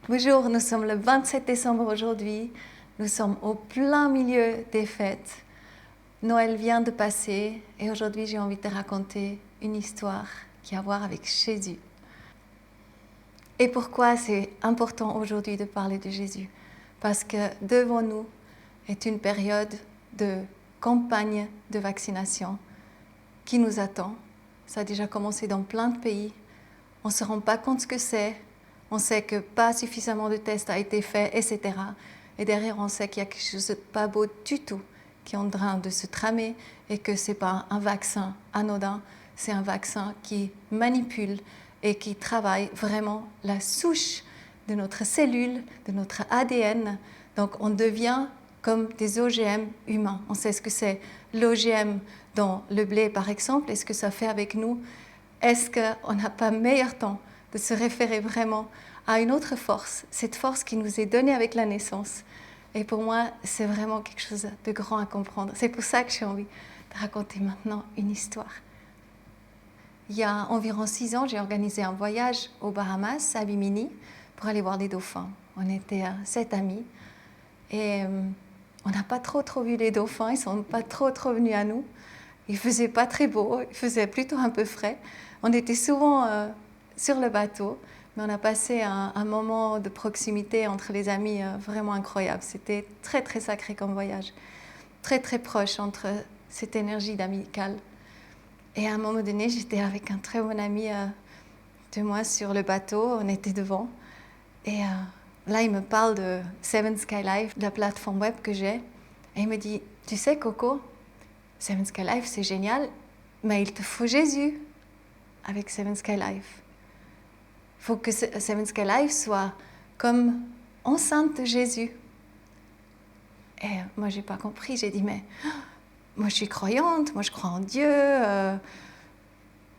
Bonjour, nous sommes le 27 décembre aujourd'hui. Nous sommes au plein milieu des fêtes. Noël vient de passer et aujourd'hui j'ai envie de te raconter une histoire qui a à voir avec Jésus. Et pourquoi c'est important aujourd'hui de parler de Jésus? Parce que devant nous est une période de campagne de vaccination qui nous attend. Ça a déjà commencé dans plein de pays. On ne se rend pas compte ce que c'est. On sait que pas suffisamment de tests a été fait, etc. Et derrière, on sait qu'il y a quelque chose de pas beau du tout qui est en train de se tramer et que ce n'est pas un vaccin anodin, c'est un vaccin qui manipule et qui travaille vraiment la souche de notre cellule, de notre ADN. Donc on devient comme des OGM humains. On sait ce que c'est l'OGM dans le blé, par exemple, et ce que ça fait avec nous. Est-ce qu'on n'a pas meilleur temps de se référer vraiment à une autre force, cette force qui nous est donnée avec la naissance? Et pour moi, c'est vraiment quelque chose de grand à comprendre. C'est pour ça que j'ai envie de raconter maintenant une histoire. Il y a environ 6 ans, j'ai organisé un voyage aux Bahamas, à Bimini, pour aller voir les dauphins. On était 7 amis et on n'a pas trop vu les dauphins, ils ne sont pas trop venus à nous. Il ne faisait pas très beau, il faisait plutôt un peu frais. On était souvent sur le bateau, mais on a passé un moment de proximité entre les amis vraiment incroyable. C'était très sacré comme voyage, très proche entre cette énergie d'amicale. Et à un moment donné, j'étais avec un très bon ami de moi sur le bateau, on était devant. Et là, il me parle de Seven Sky Life, de la plateforme web que j'ai. Et il me dit, tu sais Coco, Seven Sky Life, c'est génial, mais il te faut Jésus avec Seven Sky Life. Il faut que Seven Sky Life soit comme enceinte de Jésus. Et moi, je n'ai pas compris. J'ai dit, mais moi, je suis croyante, moi, je crois en Dieu.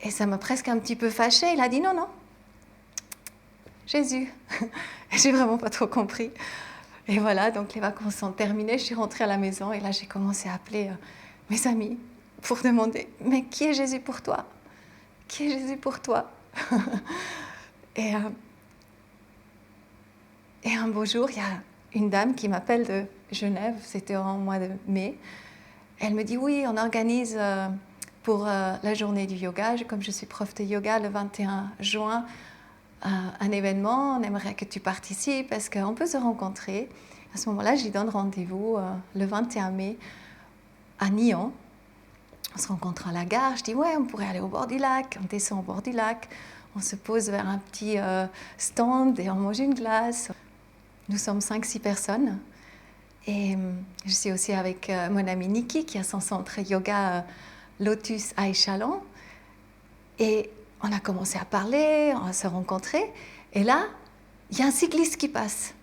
Et ça m'a presque un petit peu fâchée. Il a dit, non, Jésus. Et j'ai vraiment pas trop compris. Et voilà, donc les vacances sont terminées. Je suis rentrée à la maison et là, j'ai commencé à appeler mes amis pour demander, mais qui est Jésus pour toi? Qui est Jésus pour toi? Et un beau jour, il y a une dame qui m'appelle de Genève, c'était en mois de mai. Elle me dit, oui, on organise pour la journée du yoga, comme je suis prof de yoga le 21 juin, un événement, on aimerait que tu participes, est-ce qu'on peut se rencontrer? À ce moment-là, j'y donne rendez-vous le 21 mai à Nyon. On se rencontre à la gare, je dis ouais, on pourrait aller au bord du lac, on descend au bord du lac, on se pose vers un petit stand et on mange une glace. Nous sommes 5-6 personnes et je suis aussi avec mon amie Niki qui a son centre yoga Lotus à Échalon et on a commencé à parler, à se rencontrer et là, il y a un cycliste qui passe.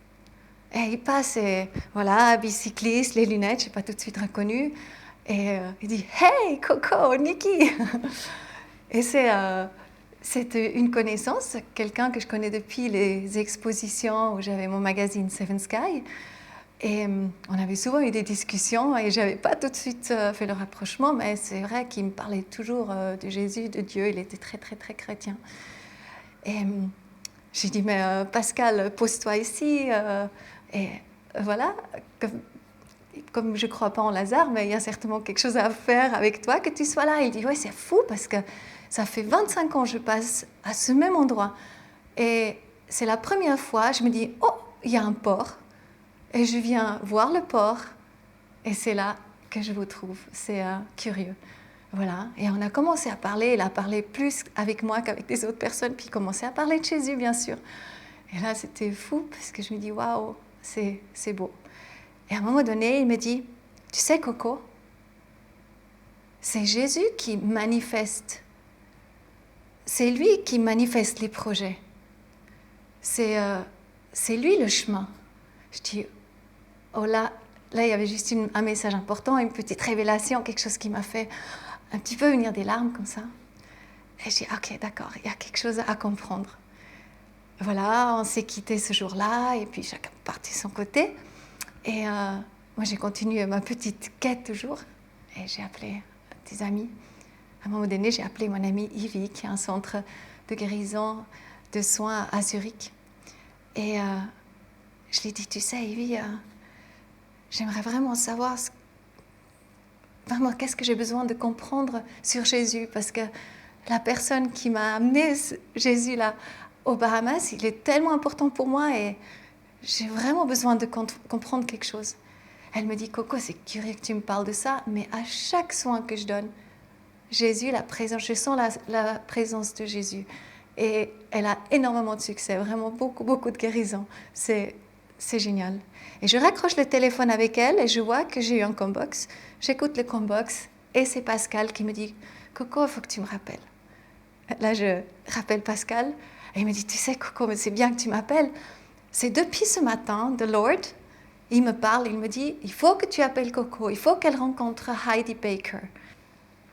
Et il passe et voilà, bicycliste, les lunettes, je n'ai pas tout de suite reconnu. Et il dit « Hey, Coco, Niki !» Et c'est une connaissance, quelqu'un que je connais depuis les expositions où j'avais mon magazine Seven Sky. Et on avait souvent eu des discussions et je n'avais pas tout de suite fait le rapprochement, mais c'est vrai qu'il me parlait toujours de Jésus, de Dieu, il était très chrétien. Et j'ai dit « Mais Pascal, pose-toi ici !» Et voilà, comme je ne crois pas en Lazare, mais il y a certainement quelque chose à faire avec toi, que tu sois là. Il dit, ouais, c'est fou parce que ça fait 25 ans que je passe à ce même endroit. Et c'est la première fois, je me dis, oh, il y a un port. Et je viens voir le port. Et c'est là que je vous trouve. C'est curieux. Voilà. Et on a commencé à parler. Il a parlé plus avec moi qu'avec des autres personnes. Puis il commençait à parler de Jésus, bien sûr. Et là, c'était fou parce que je me dis, waouh, c'est beau. Et à un moment donné, il me dit, tu sais Coco, c'est Jésus qui manifeste. C'est lui qui manifeste les projets. C'est lui le chemin. Je dis, oh là, il y avait juste un message important, une petite révélation, quelque chose qui m'a fait un petit peu venir des larmes comme ça. Et je dis, ok, d'accord, il y a quelque chose à comprendre. Voilà, on s'est quittés ce jour-là, et puis chacun partit de son côté. Et moi, j'ai continué ma petite quête toujours. Et j'ai appelé des amis. À un moment donné, j'ai appelé mon amie Ivy, qui a un centre de guérison, de soins à Zurich. Et je lui ai dit, tu sais, Evie, j'aimerais vraiment savoir vraiment qu'est-ce que j'ai besoin de comprendre sur Jésus, parce que la personne qui m'a amené Jésus là aux Bahamas, il est tellement important pour moi et j'ai vraiment besoin de comprendre quelque chose. Elle me dit, Coco, c'est curieux que tu me parles de ça, mais à chaque soin que je donne, Jésus, la présence, je sens la présence de Jésus. Et elle a énormément de succès, vraiment beaucoup, beaucoup de guérison. C'est génial. Et je raccroche le téléphone avec elle et je vois que j'ai eu un combox. J'écoute le combox et c'est Pascal qui me dit, Coco, il faut que tu me rappelles. Là, je rappelle Pascal et il me dit, tu sais, Coco, mais c'est bien que tu m'appelles. C'est depuis ce matin, The Lord, il me parle, il me dit, il faut que tu appelles Coco, il faut qu'elle rencontre Heidi Baker.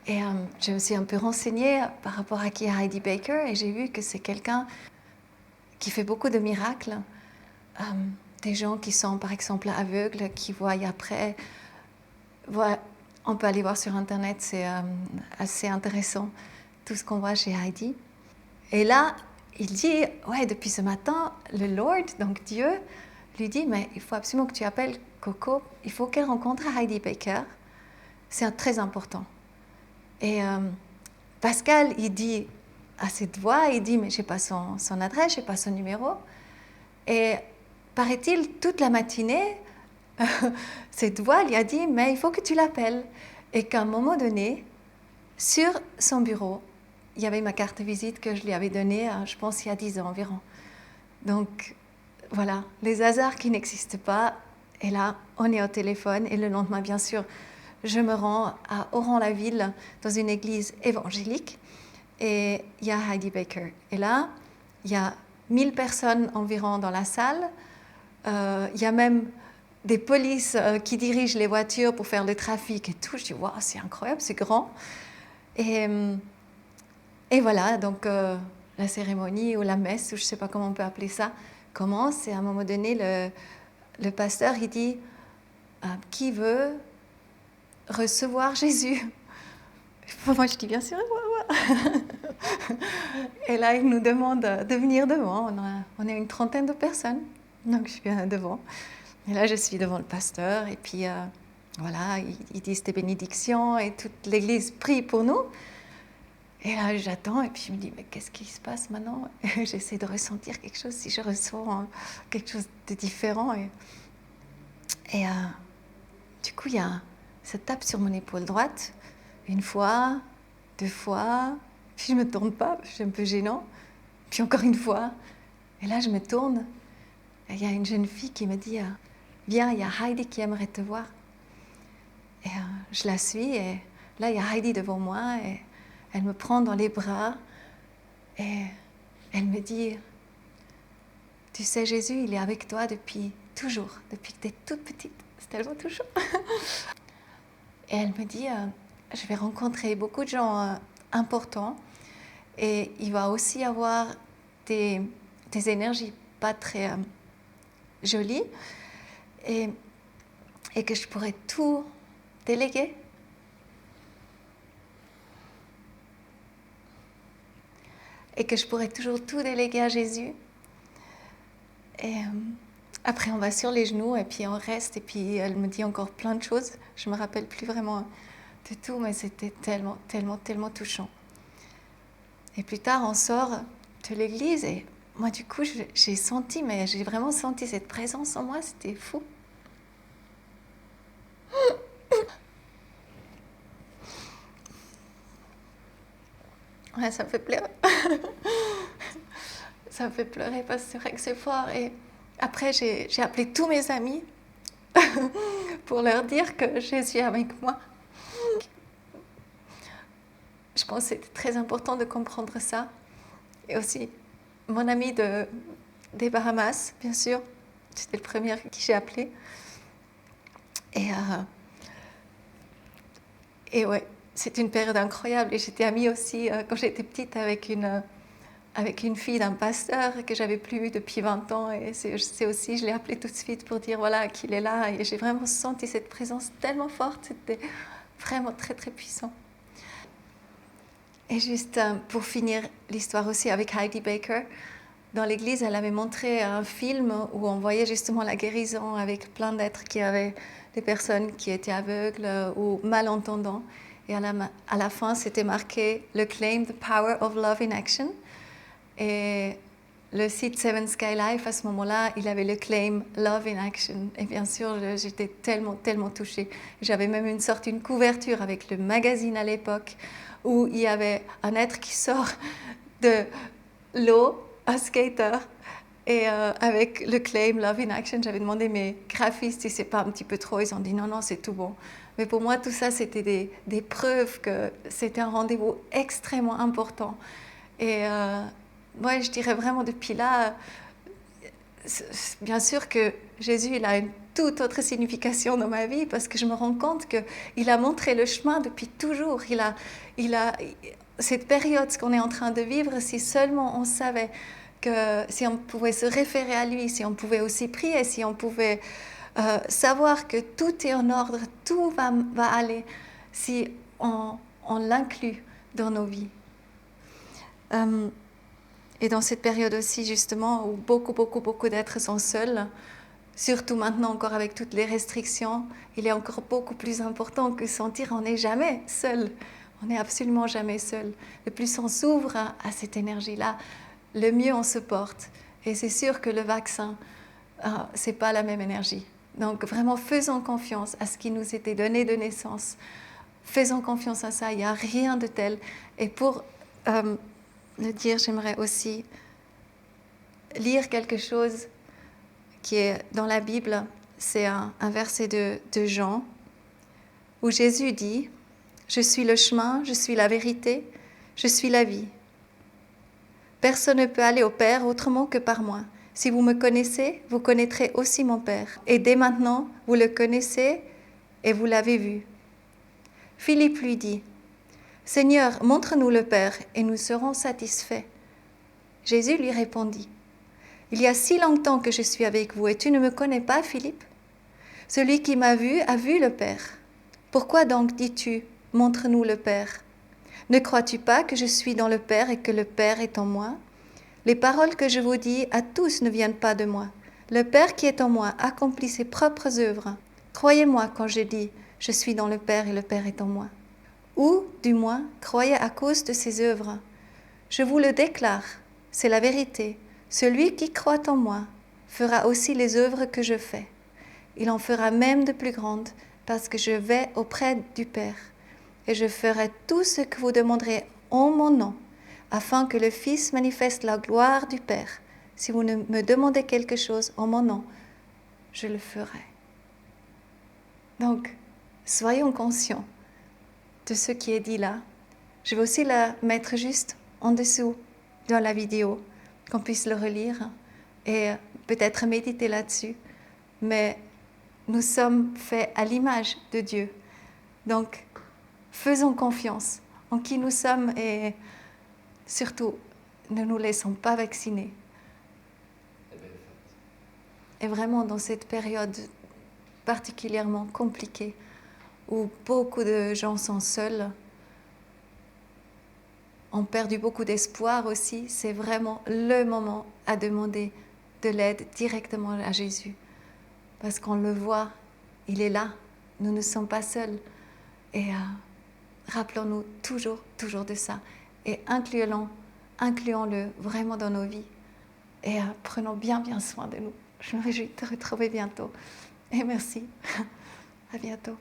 Et je me suis un peu renseignée par rapport à qui est Heidi Baker et j'ai vu que c'est quelqu'un qui fait beaucoup de miracles. Des gens qui sont par exemple aveugles, qui voient après. Voilà, on peut aller voir sur Internet, c'est assez intéressant tout ce qu'on voit chez Heidi. Et là, il dit, ouais, depuis ce matin, le Lord, donc Dieu, lui dit, mais il faut absolument que tu appelles Coco, il faut qu'elle rencontre Heidi Baker. C'est très important. Et Pascal, il dit à cette voix, il dit, mais je n'ai pas son adresse, je n'ai pas son numéro. Et paraît-il, toute la matinée, cette voix lui a dit, mais il faut que tu l'appelles. Et qu'à un moment donné, sur son bureau, il y avait ma carte de visite que je lui avais donnée, je pense, il y a 10 ans environ. Donc, voilà, les hasards qui n'existent pas. Et là, on est au téléphone. Et le lendemain, bien sûr, je me rends à Oran-la-Ville, dans une église évangélique. Et il y a Heidi Baker. Et là, il y a 1000 personnes environ dans la salle. Il y a même des polices qui dirigent les voitures pour faire le trafic et tout. Je dis, waouh, c'est incroyable, c'est grand. Et voilà, donc la cérémonie ou la messe, ou je ne sais pas comment on peut appeler ça, commence. Et à un moment donné, le pasteur, il dit, qui veut recevoir Jésus? Moi, je dis, bien sûr, moi. Et là, il nous demande de venir devant. On est une trentaine de personnes, donc je viens devant. Et là, je suis devant le pasteur, et puis voilà, ils disent des bénédictions, et toute l'église prie pour nous. Et là, j'attends, et puis je me dis, mais qu'est-ce qui se passe maintenant? J'essaie de ressentir quelque chose, si je ressens quelque chose de différent. Et du coup, ça tape sur mon épaule droite, une fois, 2 fois, puis je ne me tourne pas, c'est un peu gênant, puis encore une fois. Et là, je me tourne, et il y a une jeune fille qui me dit, viens, il y a Heidi qui aimerait te voir. Et je la suis, et là, il y a Heidi devant moi, et elle me prend dans les bras, et elle me dit, tu sais, Jésus, il est avec toi depuis toujours, depuis que tu es toute petite. C'est tellement touchant. Et elle me dit, je vais rencontrer beaucoup de gens importants, et il va aussi avoir des énergies pas très jolies, et que je pourrais tout déléguer. Et que je pourrais toujours tout déléguer à Jésus. Et après, on va sur les genoux et puis on reste. Et puis, elle me dit encore plein de choses. Je ne me rappelle plus vraiment de tout, mais c'était tellement, tellement, tellement touchant. Et plus tard, on sort de l'église et moi, du coup, j'ai vraiment senti cette présence en moi. C'était fou. Ouais, ça me fait pleurer. Ça me fait pleurer parce que c'est vrai que c'est fort. Et après, j'ai appelé tous mes amis pour leur dire que Jésus est avec moi. Je pense que c'était très important de comprendre ça. Et aussi, mon ami des Bahamas, bien sûr, c'était le premier qui j'ai appelé. Et ouais, c'est une période incroyable. Et j'étais amie aussi, quand j'étais petite, avec une fille d'un pasteur que j'avais plus vue depuis 20 ans. Et c'est aussi, je l'ai appelée tout de suite pour dire voilà, qu'il est là. Et j'ai vraiment senti cette présence tellement forte. C'était vraiment très, très puissant. Et juste pour finir l'histoire aussi avec Heidi Baker. dans l'église, elle avait montré un film où on voyait justement la guérison avec plein d'êtres qui avaient des personnes qui étaient aveugles ou malentendants. Et à la fin, c'était marqué le claim The Power of Love in Action. Et le site Seven Sky Life, à ce moment-là, il avait le claim Love in Action. Et bien sûr, j'étais tellement touchée. J'avais même une couverture avec le magazine à l'époque où il y avait un être qui sort de l'eau, un skater, et avec le claim Love in Action. J'avais demandé mes graphistes si c'est pas un petit peu trop. Ils ont dit non, c'est tout bon. Mais pour moi, tout ça, c'était des preuves que c'était un rendez-vous extrêmement important. Et moi, je dirais vraiment depuis là, bien sûr que Jésus, il a une toute autre signification dans ma vie parce que je me rends compte qu'il a montré le chemin depuis toujours. Cette période, ce qu'on est en train de vivre, si seulement on savait que si on pouvait se référer à lui, si on pouvait aussi prier, si on pouvait savoir que tout est en ordre, tout va aller, si on l'inclut dans nos vies. Et dans cette période aussi, justement, où beaucoup d'êtres sont seuls, surtout maintenant encore avec toutes les restrictions, il est encore beaucoup plus important que sentir on n'est jamais seul. On n'est absolument jamais seul. Le plus on s'ouvre à cette énergie-là, le mieux on se porte. Et c'est sûr que le vaccin, c'est pas la même énergie. Donc vraiment, faisons confiance à ce qui nous était donné de naissance. Faisons confiance à ça, il n'y a rien de tel. Et pour le dire, j'aimerais aussi lire quelque chose qui est dans la Bible. C'est un verset de Jean, où Jésus dit « Je suis le chemin, je suis la vérité, je suis la vie. Personne ne peut aller au Père autrement que par moi. Si vous me connaissez, vous connaîtrez aussi mon Père. Et dès maintenant, vous le connaissez et vous l'avez vu. » Philippe lui dit « Seigneur, montre-nous le Père et nous serons satisfaits. » Jésus lui répondit « Il y a si longtemps que je suis avec vous et tu ne me connais pas, Philippe? Celui qui m'a vu a vu le Père. Pourquoi donc dis-tu « Montre-nous le Père » ? Ne crois-tu pas que je suis dans le Père et que le Père est en moi ? Les paroles que je vous dis à tous ne viennent pas de moi. Le Père qui est en moi accomplit ses propres œuvres. Croyez-moi quand je dis « Je suis dans le Père et le Père est en moi ». Ou, du moins, croyez à cause de ses œuvres. Je vous le déclare, c'est la vérité. Celui qui croit en moi fera aussi les œuvres que je fais. Il en fera même de plus grandes, parce que je vais auprès du Père. Et je ferai tout ce que vous demanderez en mon nom, afin que le Fils manifeste la gloire du Père. Si vous me demandez quelque chose en mon nom, je le ferai. Donc, soyons conscients de ce qui est dit là. Je vais aussi la mettre juste en dessous dans la vidéo, qu'on puisse le relire et peut-être méditer là-dessus. Mais nous sommes faits à l'image de Dieu. Donc, faisons confiance en qui nous sommes et surtout, ne nous laissons pas vacciner. Et vraiment, dans cette période particulièrement compliquée, où beaucoup de gens sont seuls, ont perdu beaucoup d'espoir aussi, c'est vraiment le moment à demander de l'aide directement à Jésus. Parce qu'on le voit, il est là, nous ne sommes pas seuls. Et rappelons-nous toujours de ça. Et incluons-le vraiment dans nos vies. Et prenons bien soin de nous. Je me réjouis de te retrouver bientôt. Et merci. À bientôt.